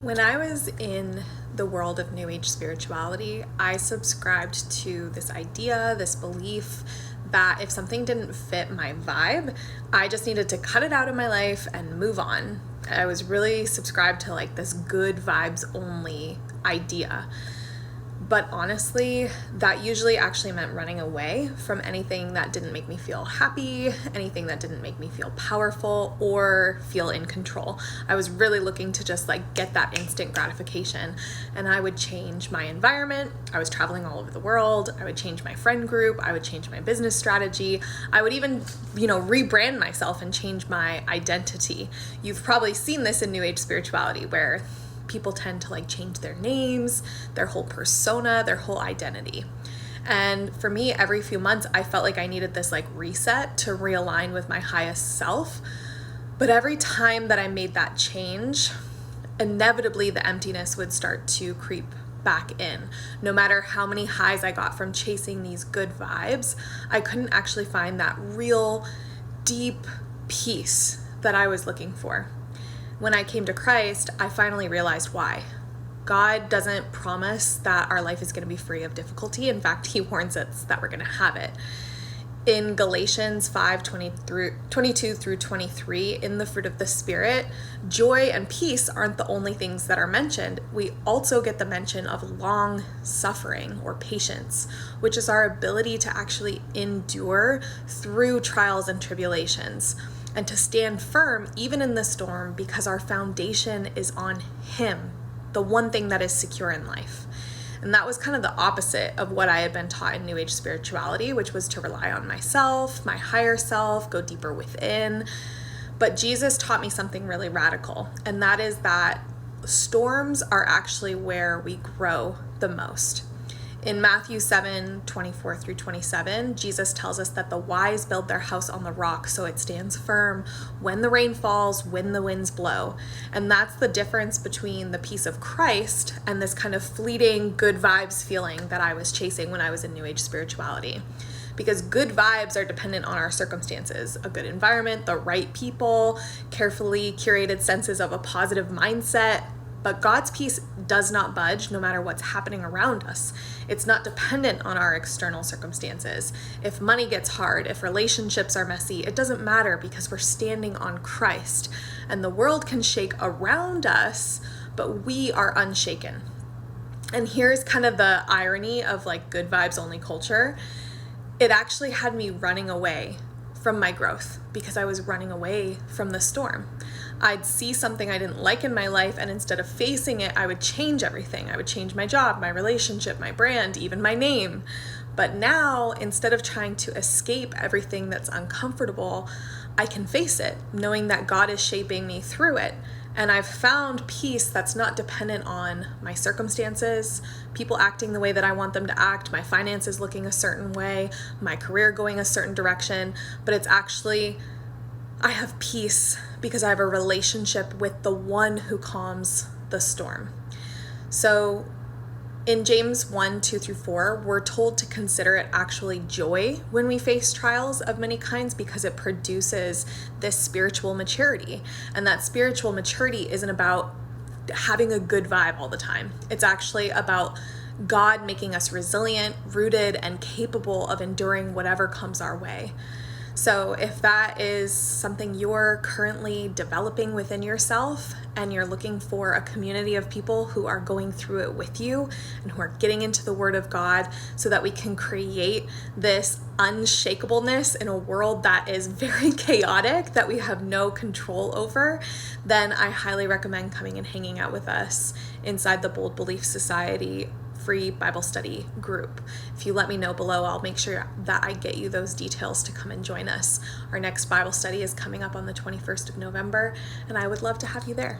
When I was in the world of New Age spirituality, I subscribed to this idea, this belief that if something didn't fit my vibe, I just needed to cut it out of my life and move on. I was really subscribed to like this good vibes only idea. But honestly, that usually actually meant running away from anything that didn't make me feel happy, anything that didn't make me feel powerful or feel in control. I was really looking to just like get that instant gratification, and I would change my environment. I was traveling all over the world. I would change my friend group. I would change my business strategy. I would even, rebrand myself and change my identity. You've probably seen this in New Age spirituality where people tend to like change their names, their whole persona, their whole identity. And for me, every few months, I felt like I needed this like reset to realign with my highest self. But every time that I made that change, inevitably the emptiness would start to creep back in. No matter how many highs I got from chasing these good vibes, I couldn't actually find that real deep peace that I was looking for. When I came to Christ, I finally realized why. God doesn't promise that our life is going to be free of difficulty. In fact, he warns us that we're going to have it. In Galatians 5:22 through 23, in the fruit of the Spirit, joy and peace aren't the only things that are mentioned. We also get the mention of long suffering or patience, which is our ability to actually endure through trials and tribulations, and to stand firm even in the storm because our foundation is on him, the one thing that is secure in life. And that was kind of the opposite of what I had been taught in New Age spirituality, which was to rely on myself, my higher self, go deeper within. But Jesus taught me something really radical, and that is that storms are actually where we grow the most. In Matthew 7:24 through 27, Jesus tells us that the wise build their house on the rock so it stands firm when the rain falls, when the winds blow. And that's the difference between the peace of Christ and this kind of fleeting good vibes feeling that I was chasing when I was in New Age spirituality. Because good vibes are dependent on our circumstances, a good environment, the right people, carefully curated senses of a positive mindset. But God's peace does not budge no matter what's happening around us. It's not dependent on our external circumstances. If money gets hard, if relationships are messy, it doesn't matter because we're standing on Christ. And the world can shake around us, but we are unshaken. And here's kind of the irony of like good vibes only culture. It actually had me running away from my growth because I was running away from the storm. I'd see something I didn't like in my life, and instead of facing it, I would change everything. I would change my job, my relationship, my brand, even my name. But now, instead of trying to escape everything that's uncomfortable, I can face it, knowing that God is shaping me through it. And I've found peace that's not dependent on my circumstances, people acting the way that I want them to act, my finances looking a certain way, my career going a certain direction, but it's actually, I have peace because I have a relationship with the one who calms the storm. So in James 1:2 through 4, we're told to consider it actually joy when we face trials of many kinds because it produces this spiritual maturity. And that spiritual maturity isn't about having a good vibe all the time. It's actually about God making us resilient, rooted, and capable of enduring whatever comes our way. So if that is something you're currently developing within yourself and you're looking for a community of people who are going through it with you and who are getting into the Word of God so that we can create this unshakableness in a world that is very chaotic, that we have no control over, then I highly recommend coming and hanging out with us inside the Bold Belief Society free Bible study group. If you let me know below, I'll make sure that I get you those details to come and join us. Our next Bible study is coming up on the 21st of November, and I would love to have you there.